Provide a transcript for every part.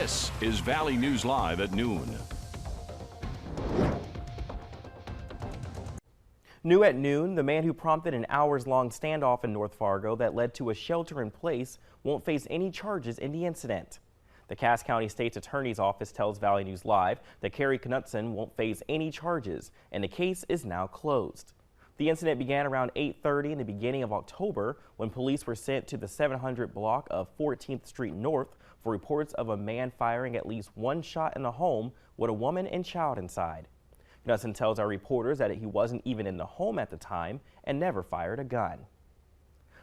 This is Valley News Live at noon. New at noon, the man who prompted an hours-long standoff in North Fargo that led to a shelter-in-place won't face any charges in the incident. The Cass County State's Attorney's Office tells Valley News Live that Kerry Knutson won't face any charges, and the case is now closed. The incident began around 8:30 in the beginning of October when police were sent to the 700 block of 14th Street North for reports of a man firing at least one shot in the home with a woman and child inside. Knutson tells our reporters that he wasn't even in the home at the time and never fired a gun.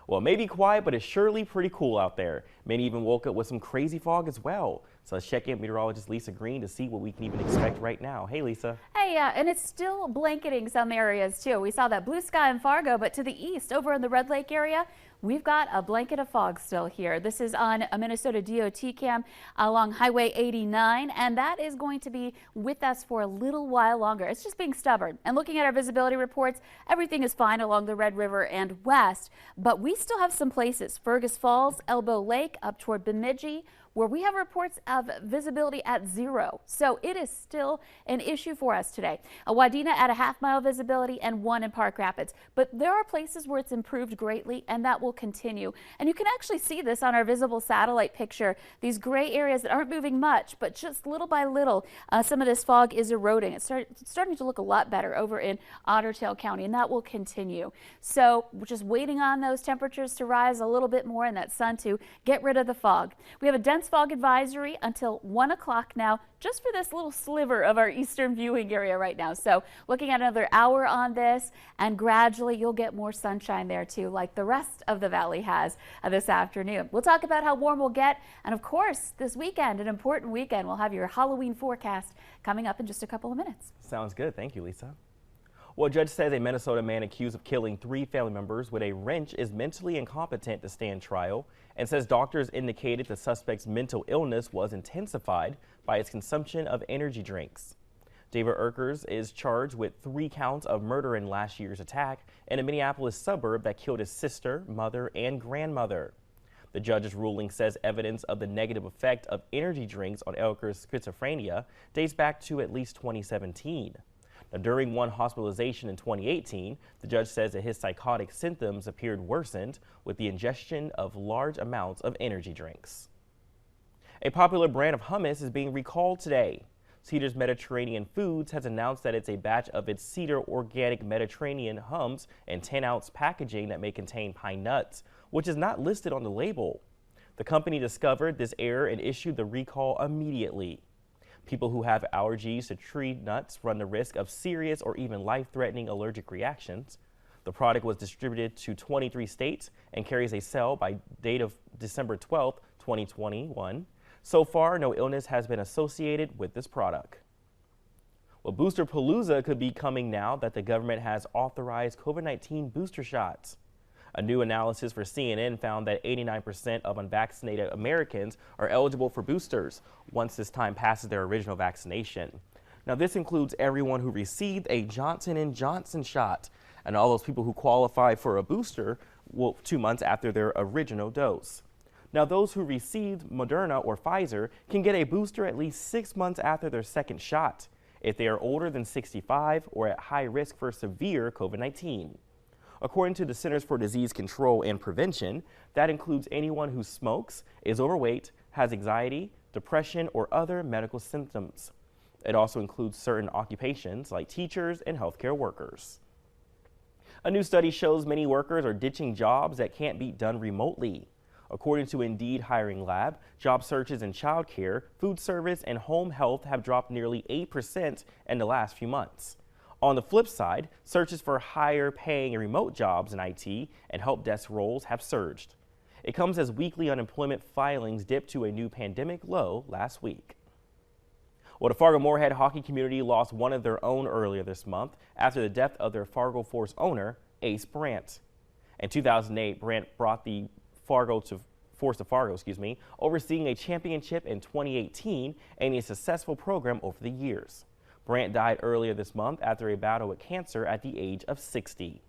Well, it may be quiet, but it's surely pretty cool out there. Many even woke up with some crazy fog as well. So let's check in meteorologist Lisa Green to see what we can even expect right now. Hey, Lisa. Hey, and it's still blanketing some areas too. We saw that blue sky in Fargo, but to the east, over in the Red Lake area, we've got a blanket of fog still here. This is on a Minnesota DOT cam along Highway 89, and that is going to be with us for a little while longer. It's just being stubborn. And looking at our visibility reports, everything is fine along the Red River and west, but we still have some places, Fergus Falls, Elbow Lake, up toward Bemidji, where we have reports of visibility at 0. So it is still an issue for us today. Wadena at a half-mile visibility and 1 in Park Rapids. But there are places where it's improved greatly, and that will continue. And you can actually see this on our visible satellite picture. These gray areas that aren't moving much, but just little by little, some of this fog is eroding. It's starting to look a lot better over in Otter Tail County, and that will continue. So we're just waiting on those temperatures to rise a little bit more and that sun to get rid of the fog. We have a dense fog advisory until 1 o'clock now, just for this little sliver of our eastern viewing area right now. So looking at another hour on this, and gradually you'll get more sunshine there too, like the rest of the valley has this afternoon. We'll talk about how warm we'll get, and of course this weekend, an important weekend. We'll have your Halloween forecast coming up in just a couple of minutes. Sounds good. Thank you, Lisa. Well, a judge says a Minnesota man accused of killing 3 family members with a wrench is mentally incompetent to stand trial, and says doctors indicated the suspect's mental illness was intensified by his consumption of energy drinks. David Erkers is charged with 3 counts of murder in last year's attack in a Minneapolis suburb that killed his sister, mother, and grandmother. The judge's ruling says evidence of the negative effect of energy drinks on Erkers' schizophrenia dates back to at least 2017. Now, during one hospitalization in 2018, the judge says that his psychotic symptoms appeared worsened with the ingestion of large amounts of energy drinks. A popular brand of hummus is being recalled today. Cedar's Mediterranean Foods has announced that it's a batch of its Cedar Organic Mediterranean hummus in 10-ounce packaging that may contain pine nuts, which is not listed on the label. The company discovered this error and issued the recall immediately. People who have allergies to tree nuts run the risk of serious or even life-threatening allergic reactions. The product was distributed to 23 states and carries a sell by date of December 12, 2021. So far, no illness has been associated with this product. Well, Booster Palooza could be coming now that the government has authorized COVID-19 booster shots. A new analysis for CNN found that 89% of unvaccinated Americans are eligible for boosters once this time passes their original vaccination. Now, this includes everyone who received a Johnson & Johnson shot and all those people who qualify for a booster 2 months after their original dose. Now, those who received Moderna or Pfizer can get a booster at least 6 months after their second shot if they are older than 65 or at high risk for severe COVID-19. According to the Centers for Disease Control and Prevention, that includes anyone who smokes, is overweight, has anxiety, depression, or other medical symptoms. It also includes certain occupations like teachers and healthcare workers. A new study shows many workers are ditching jobs that can't be done remotely. According to Indeed Hiring Lab, job searches in childcare, food service, and home health have dropped nearly 8% in the last few months. On the flip side, searches for higher paying and remote jobs in IT and help desk roles have surged. It comes as weekly unemployment filings dipped to a new pandemic low last week. Well, the Fargo-Moorhead hockey community lost one of their own earlier this month after the death of their Fargo Force owner, Ace Brandt. In 2008, Brandt brought the Force to Fargo, overseeing a championship in 2018 and a successful program over the years. Brandt died earlier this month after a battle with cancer at the age of 60.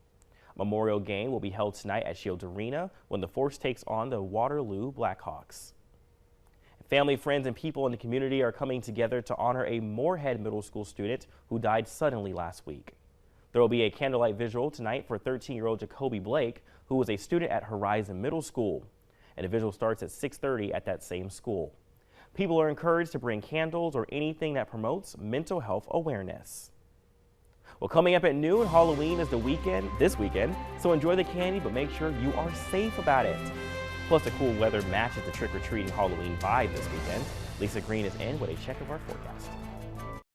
Memorial game will be held tonight at Shields Arena when the Force takes on the Waterloo Blackhawks. Family, friends, and people in the community are coming together to honor a Moorhead Middle School student who died suddenly last week. There will be a candlelight visual tonight for 13-year-old Jacoby Blake, who was a student at Horizon Middle School. And the visual starts at 6:30 at that same school. People are encouraged to bring candles or anything that promotes mental health awareness. Well, coming up at noon, Halloween is this weekend, so enjoy the candy, but make sure you are safe about it. Plus, the cool weather matches the trick-or-treating Halloween vibe this weekend. Lisa Green is in with a check of our forecast.